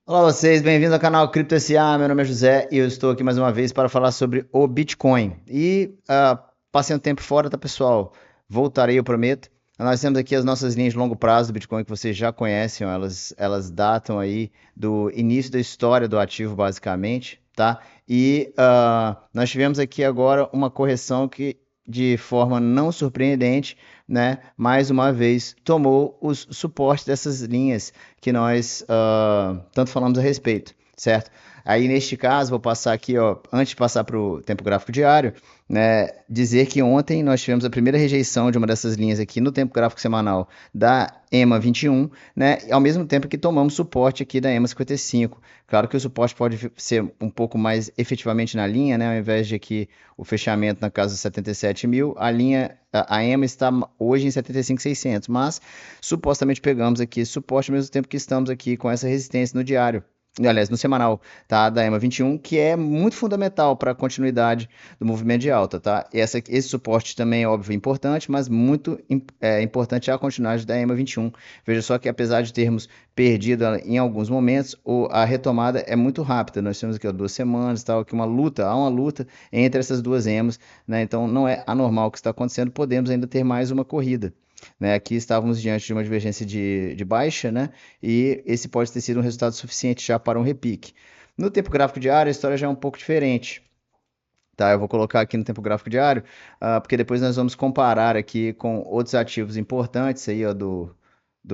Olá vocês, bem-vindos ao canal Cripto SA. Meu nome é José e eu estou aqui mais uma vez para falar sobre o Bitcoin. Passei um tempo fora, tá, pessoal? Voltarei, eu prometo. Nós temos aqui as nossas linhas de longo prazo do Bitcoin que vocês já conhecem, ó, elas datam aí do início da história do ativo, basicamente, tá? Nós tivemos aqui agora uma correção que, de forma não surpreendente, né, mais uma vez tomou os suportes dessas linhas que nós tanto falamos a respeito, certo? Aí, neste caso, vou passar aqui, ó, antes de passar para o tempo gráfico diário, né, dizer que ontem nós tivemos a primeira rejeição de uma dessas linhas aqui no tempo gráfico semanal da EMA 21, né, ao mesmo tempo que tomamos suporte aqui da EMA 55. Claro que o suporte pode ser um pouco mais efetivamente na linha, né, ao invés de aqui o fechamento na casa dos 77 mil, a EMA está hoje em 75.600, mas supostamente pegamos aqui esse suporte ao mesmo tempo que estamos aqui com essa resistência no diário, aliás, no semanal, tá? Da EMA 21, que é muito fundamental para a continuidade do movimento de alta, tá? Esse suporte também é óbvio importante, mas muito importante é a continuidade da EMA 21. Veja só que apesar de termos perdido ela em alguns momentos, a retomada é muito rápida. Nós temos aqui ó, 2 semanas, tal, aqui há uma luta entre essas duas EMAs, né? Então não é anormal o que está acontecendo, podemos ainda ter mais uma corrida. Né? Aqui estávamos diante de uma divergência de baixa, né? E esse pode ter sido um resultado suficiente já para um repique. No tempo gráfico diário, a história já é um pouco diferente. Tá, eu vou colocar aqui no tempo gráfico diário, porque depois nós vamos comparar aqui com outros ativos importantes aí, ó, do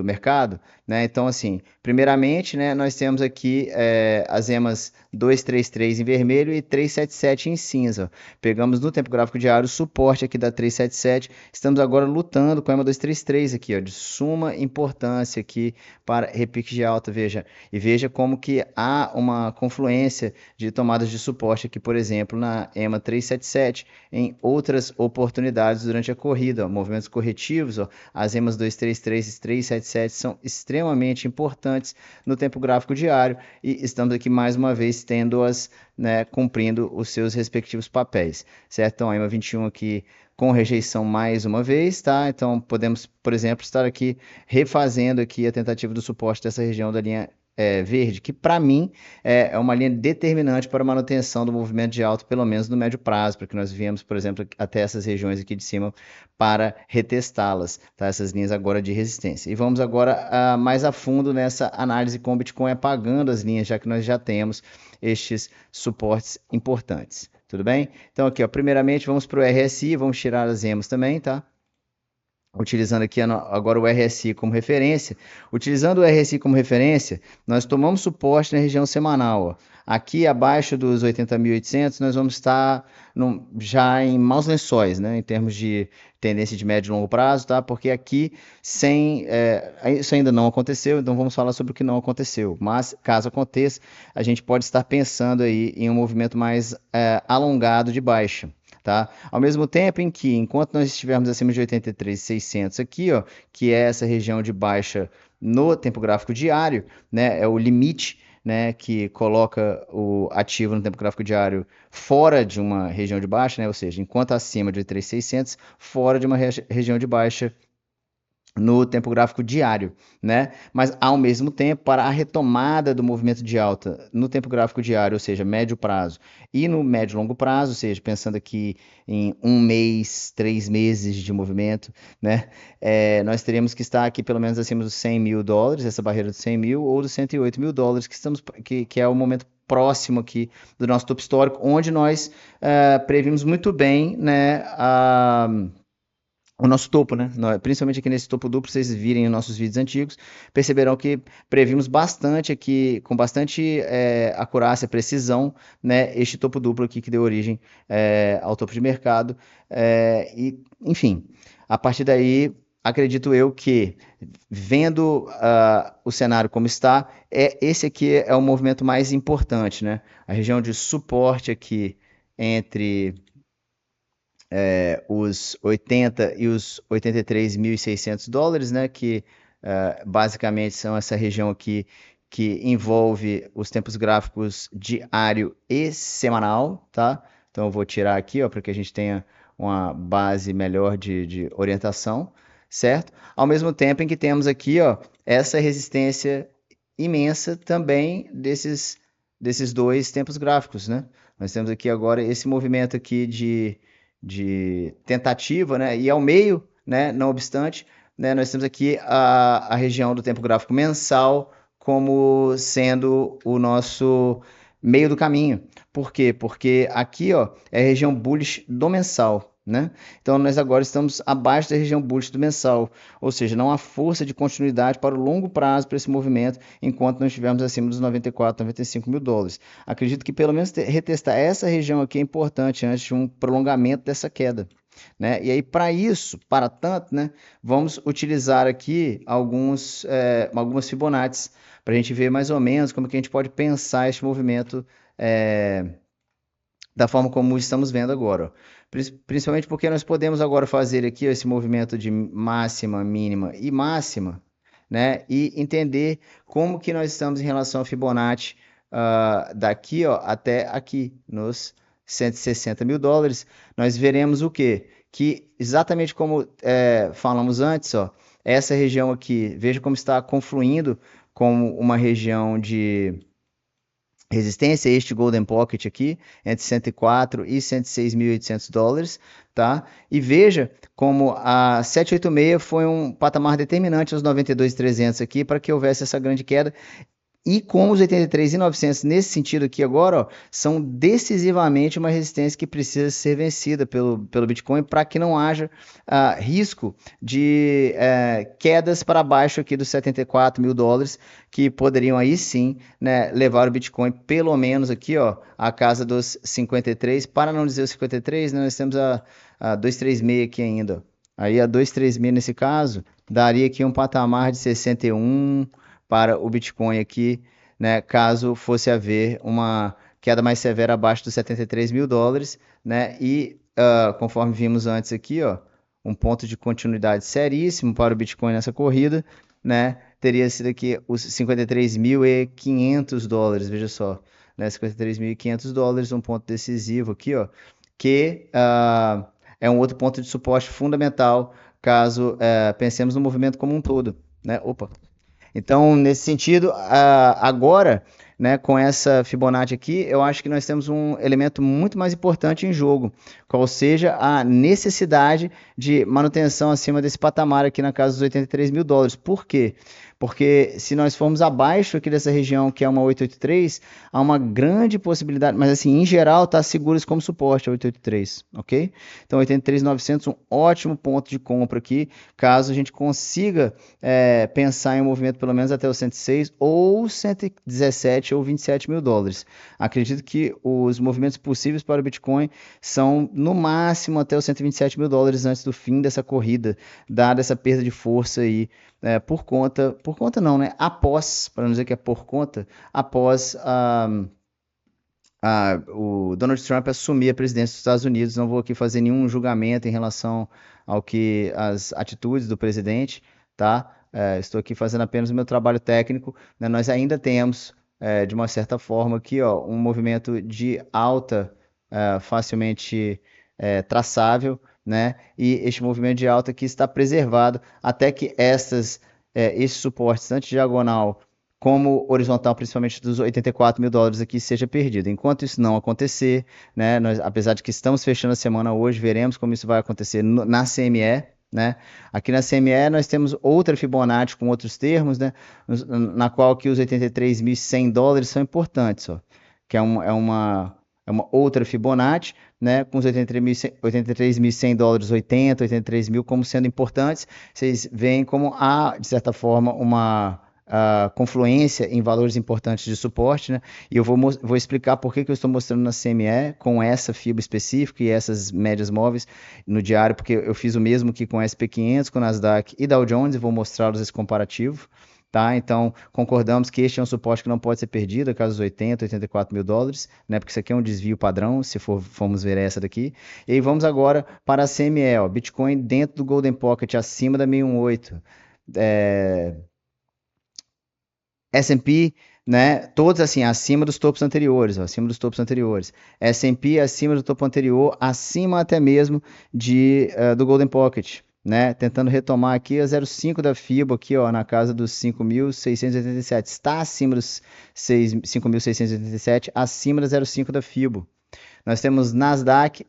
mercado, né? Então, assim, primeiramente, né, nós temos aqui as EMAs 233 em vermelho e 377 em cinza. Pegamos no tempo gráfico diário o suporte aqui da 377, estamos agora lutando com a EMA 233 aqui, ó, de suma importância aqui para repique de alta, veja. E veja como que há uma confluência de tomadas de suporte aqui, por exemplo, na EMA 377, em outras oportunidades durante a corrida, ó, movimentos corretivos, ó, as EMAs 233 e 377 são extremamente importantes no tempo gráfico diário e estamos aqui mais uma vez tendo-as, né, cumprindo os seus respectivos papéis, certo? Então, a EMA 21 aqui com rejeição mais uma vez, tá? Então, podemos, por exemplo, estar aqui refazendo aqui a tentativa do suporte dessa região da linha verde, que para mim é uma linha determinante para a manutenção do movimento de alta, pelo menos no médio prazo, para que nós viemos, por exemplo, até essas regiões aqui de cima para retestá-las, tá? Essas linhas agora de resistência. E vamos agora mais a fundo nessa análise com o Bitcoin apagando as linhas, já que nós já temos estes suportes importantes. Tudo bem? Então aqui, ó, primeiramente vamos para o RSI, vamos tirar as EMAs também, tá? Utilizando aqui agora o RSI como referência. Utilizando o RSI como referência, nós tomamos suporte na região semanal. Ó. Aqui abaixo dos 80.800, nós vamos estar já em maus lençóis, né, em termos de tendência de médio e longo prazo, tá? Porque aqui isso ainda não aconteceu, então vamos falar sobre o que não aconteceu. Mas caso aconteça, a gente pode estar pensando aí em um movimento mais alongado de baixa. Tá? Ao mesmo tempo em que, enquanto nós estivermos acima de 83.600 aqui, ó, que é essa região de baixa no tempo gráfico diário, né, é o limite, né, que coloca o ativo no tempo gráfico diário fora de uma região de baixa, né, ou seja, enquanto acima de 83.600, fora de uma região de baixa no tempo gráfico diário, né? Mas ao mesmo tempo, para a retomada do movimento de alta no tempo gráfico diário, ou seja, médio prazo, e no médio e longo prazo, ou seja, pensando aqui em um mês, 3 meses de movimento, né? Nós teríamos que estar aqui pelo menos acima dos 100 mil dólares, essa barreira dos 100 mil, ou dos 108 mil dólares, que é o momento próximo aqui do nosso topo histórico, onde nós previmos muito bem, né, o nosso topo, né? Principalmente aqui nesse topo duplo, vocês virem os nossos vídeos antigos, perceberão que previmos bastante aqui, com bastante acurácia, precisão, né? Este topo duplo aqui que deu origem ao topo de mercado. Enfim, a partir daí, acredito eu que, vendo o cenário como está, esse aqui é o movimento mais importante, né? A região de suporte aqui entre os 80 e os 83.600 dólares, né, que basicamente são essa região aqui que envolve os tempos gráficos diário e semanal, tá? Então eu vou tirar aqui, ó, para que a gente tenha uma base melhor de orientação, certo? Ao mesmo tempo em que temos aqui, ó, essa resistência imensa também desses dois tempos gráficos, né? Nós temos aqui agora esse movimento aqui de tentativa, né? E ao meio, né? Não obstante, né? Nós temos aqui a região do tempo gráfico mensal como sendo o nosso meio do caminho. Por quê? Porque aqui, ó, é a região bullish do mensal, né? Então nós agora estamos abaixo da região bullish do mensal, ou seja, não há força de continuidade para o longo prazo para esse movimento, enquanto não estivermos acima dos 94, 95 mil dólares. Acredito que pelo menos retestar essa região aqui é importante antes de um prolongamento dessa queda. Né? E aí, para isso, para tanto, né, vamos utilizar aqui algumas Fibonacci para a gente ver mais ou menos como que a gente pode pensar este movimento da forma como estamos vendo agora. Ó. Principalmente porque nós podemos agora fazer aqui ó, esse movimento de máxima, mínima e máxima, né? E entender como que nós estamos em relação ao Fibonacci daqui ó, até aqui, nos 160 mil dólares. Nós veremos o quê? Que exatamente como falamos antes, ó, essa região aqui, veja como está confluindo como uma região de resistência, este Golden Pocket aqui, entre 104 e 106.800 dólares, tá? E veja como a 786 foi um patamar determinante aos 92.300 aqui para que houvesse essa grande queda. E com os 83.900 nesse sentido aqui agora, ó, são decisivamente uma resistência que precisa ser vencida pelo Bitcoin para que não haja risco de quedas para baixo aqui dos 74 mil dólares, que poderiam aí sim, né, levar o Bitcoin pelo menos aqui ó, à casa dos 53, para não dizer os 53, né, nós temos a 236 aqui ainda. Aí a 236 nesse caso, daria aqui um patamar de 61 para o Bitcoin aqui, né, caso fosse haver uma queda mais severa abaixo dos 73 mil dólares, né, e conforme vimos antes aqui, ó, um ponto de continuidade seríssimo para o Bitcoin nessa corrida, né, teria sido aqui os 53.500 dólares, veja só, né, 53.500 dólares, um ponto decisivo aqui, ó, que é um outro ponto de suporte fundamental caso pensemos no movimento como um todo, né, opa. Então, nesse sentido, agora, né, com essa Fibonacci aqui, eu acho que nós temos um elemento muito mais importante em jogo, qual seja a necessidade de manutenção acima desse patamar aqui na casa dos 83 mil dólares. Por quê? Porque se nós formos abaixo aqui dessa região, que é uma 883, há uma grande possibilidade, mas assim, em geral, está seguro como suporte a 883, ok? Então, 83.900, um ótimo ponto de compra aqui, caso a gente consiga pensar em um movimento pelo menos até o 106 ou 117 ou 27 mil dólares. Acredito que os movimentos possíveis para o Bitcoin são no máximo até os 127 mil dólares antes do fim dessa corrida, dada essa perda de força aí, por conta não, né? Após, para não dizer que é por conta, após o Donald Trump assumir a presidência dos Estados Unidos. Não vou aqui fazer nenhum julgamento em relação ao que as atitudes do presidente, tá? Estou aqui fazendo apenas o meu trabalho técnico, né? Nós ainda temos, de uma certa forma, aqui, ó, um movimento de alta facilmente traçável, né? E este movimento de alta aqui está preservado até que esses suportes, tanto diagonal como horizontal, principalmente dos 84 mil dólares aqui, seja perdido. Enquanto isso não acontecer, né, nós, apesar de que estamos fechando a semana hoje, veremos como isso vai acontecer na CME, né? Aqui na CME nós temos outra Fibonacci com outros termos, né, na qual que os 83.100 dólares são importantes, ó, que é uma outra Fibonacci, né, com os 83.100 dólares, 83 mil como sendo importantes. Vocês veem como há, de certa forma, uma confluência em valores importantes de suporte, né? E eu vou explicar por que eu estou mostrando na CME com essa fibra específica e essas médias móveis no diário, porque eu fiz o mesmo que com SP500, com Nasdaq e Dow Jones, e vou mostrá-los esse comparativo. Tá? Então, concordamos que este é um suporte que não pode ser perdido, a casa dos 84 mil dólares, né? Porque isso aqui é um desvio padrão, se formos ver essa daqui. E aí vamos agora para a CME, ó, Bitcoin dentro do Golden Pocket, acima da 618. S&P, né, todos assim, acima dos topos anteriores, ó, acima dos topos anteriores. S&P acima do topo anterior, acima até mesmo do Golden Pocket, né? Tentando retomar aqui a 0,5 da FIBO aqui, ó, na casa dos 5.687. Está acima dos 5.687, acima da 0,5 da FIBO. Nós temos Nasdaq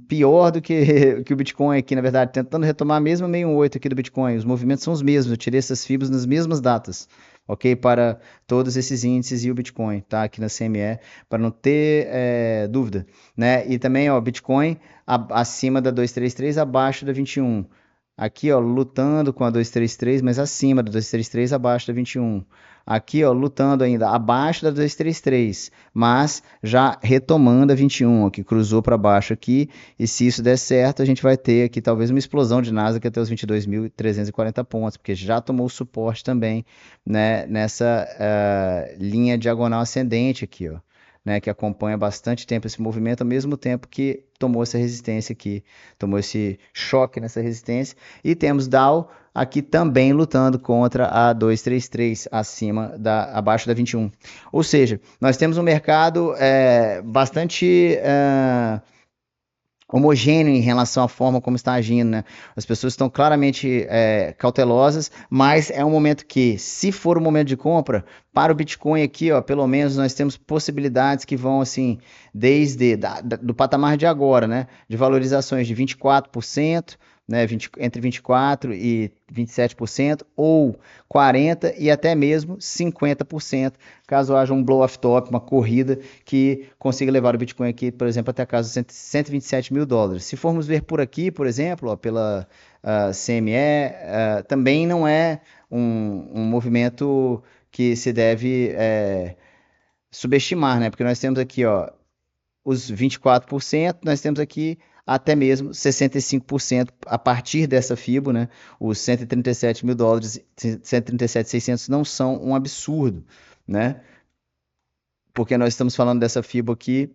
pior do que, que o Bitcoin aqui, na verdade, tentando retomar a mesma 68 aqui do Bitcoin. Os movimentos são os mesmos, eu tirei essas FIBOs nas mesmas datas, ok? Para todos esses índices e o Bitcoin, tá? Aqui na CME, para não ter dúvida, né? E também, ó, Bitcoin acima da 233, abaixo da 21. Aqui, ó, lutando com a 233, mas acima da 233, abaixo da 21. Aqui, ó, lutando ainda abaixo da 233, mas já retomando a 21, ó, que cruzou para baixo aqui. E se isso der certo, a gente vai ter aqui talvez uma explosão de Nasdaq até os 22.340 pontos, porque já tomou suporte também, né, nessa linha diagonal ascendente aqui, ó. Né, que acompanha bastante tempo esse movimento, ao mesmo tempo que tomou essa resistência aqui, tomou esse choque nessa resistência. E temos Dow aqui também lutando contra a 233, abaixo da 21. Ou seja, nós temos um mercado bastante homogêneo em relação à forma como está agindo, né? As pessoas estão claramente cautelosas, mas é um momento que, se for o momento de compra, para o Bitcoin aqui, ó, pelo menos nós temos possibilidades que vão assim, desde do patamar de agora, né? De valorizações de 24%, né, entre 24% e 27%, ou 40% e até mesmo 50%, caso haja um blow-off top, uma corrida que consiga levar o Bitcoin aqui, por exemplo, até a casa dos 127 mil dólares. Se formos ver por aqui, por exemplo, ó, pela CME, também não é um movimento que se deve subestimar, né? Porque nós temos aqui, ó, os 24%, nós temos aqui até mesmo 65% a partir dessa FIBO, né? Os 137 mil dólares, 137.600 não são um absurdo, né? Porque nós estamos falando dessa FIBO aqui,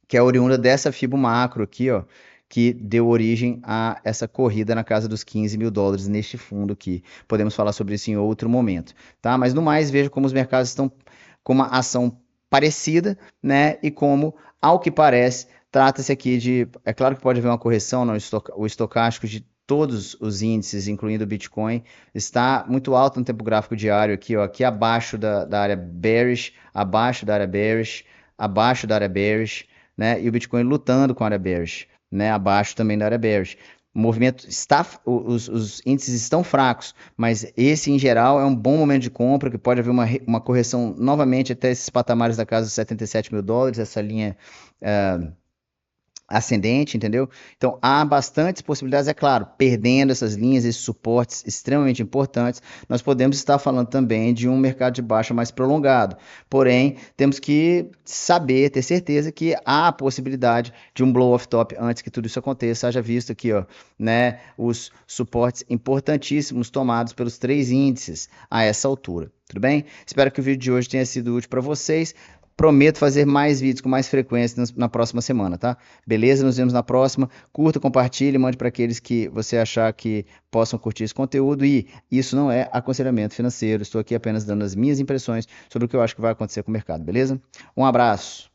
que é oriunda dessa FIBO macro aqui, ó, que deu origem a essa corrida na casa dos 15 mil dólares neste fundo aqui. Podemos falar sobre isso em outro momento, tá? Mas no mais, veja como os mercados estão com uma ação parecida, né? E como, ao que parece, trata-se aqui de... É claro que pode haver uma correção, não? O estocástico de todos os índices, incluindo o Bitcoin, está muito alto no tempo gráfico diário aqui, ó, aqui abaixo da área bearish, abaixo da área bearish, abaixo da área bearish, né? E o Bitcoin lutando com a área bearish, né? Abaixo também da área bearish. O movimento está, os índices estão fracos, mas esse em geral é um bom momento de compra, que pode haver uma correção novamente até esses patamares da casa dos 77 mil dólares, essa linha ascendente, entendeu? Então há bastantes possibilidades, é claro, perdendo essas linhas, esses suportes extremamente importantes, nós podemos estar falando também de um mercado de baixa mais prolongado. Porém, temos que saber, ter certeza que há a possibilidade de um blow off top antes que tudo isso aconteça. Haja visto aqui, ó, né, os suportes importantíssimos tomados pelos 3 índices a essa altura. Tudo bem? Espero que o vídeo de hoje tenha sido útil para vocês. Prometo fazer mais vídeos com mais frequência na próxima semana, tá? Beleza? Nos vemos na próxima. Curta, compartilhe, mande para aqueles que você achar que possam curtir esse conteúdo. E isso não é aconselhamento financeiro. Estou aqui apenas dando as minhas impressões sobre o que eu acho que vai acontecer com o mercado, beleza? Um abraço.